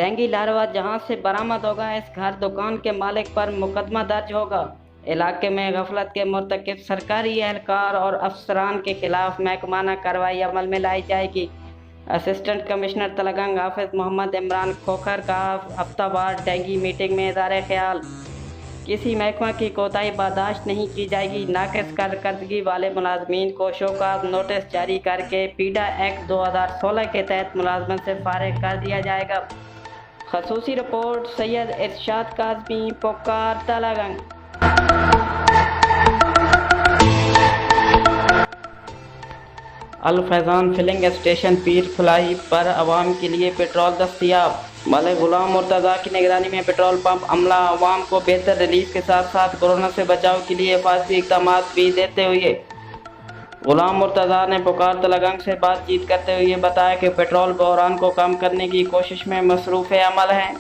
Dengue larva जहां से बरामद होगा, इस घर दुकान के मालिक पर मुकदमा दर्ज होगा। इलाके में गफलत के मुर्तकिब सरकारी एहलकार और अफसरान के खिलाफ महकमाना कार्रवाई अमल में लाई जाएगी। असिस्टेंट कमिश्नर तलगंग हाफिज मोहम्मद इमरान खोखर का हफ्तावार डेंगू मीटिंग में इज़हार ख्याल, किसी महकमा की कोताही बर्दाश्त नहीं की जाएगी। नाक़िस कारकर्दगी वाले मुलाजमीन को शोकॉज़ नोटिस जारी करके पीडा एक्ट 2016 के तहत मुलाजमत से फारिग कर दिया जाएगा। खसूसी रिपोर्ट सैयद इरशाद काज़मी, पोकार, तलगंग। अल फैज़ान फिलिंग स्टेशन पीर फलाई पर आवाम के लिए पेट्रोल दस्तयाब। मलिक गुलाम मुर्तज़ा की निगरानी में पेट्रोल पंप अमला आवाम को बेहतर रिलीफ के साथ साथ कोरोना से बचाव के लिए हिफाजती इक़दाम भी देते हुए गुलाम मुर्तज़ा ने पुकार तलगंग से बातचीत करते हुए बताया कि पेट्रोल बहरान को कम करने की कोशिश में मसरूफ़ अमल हैं।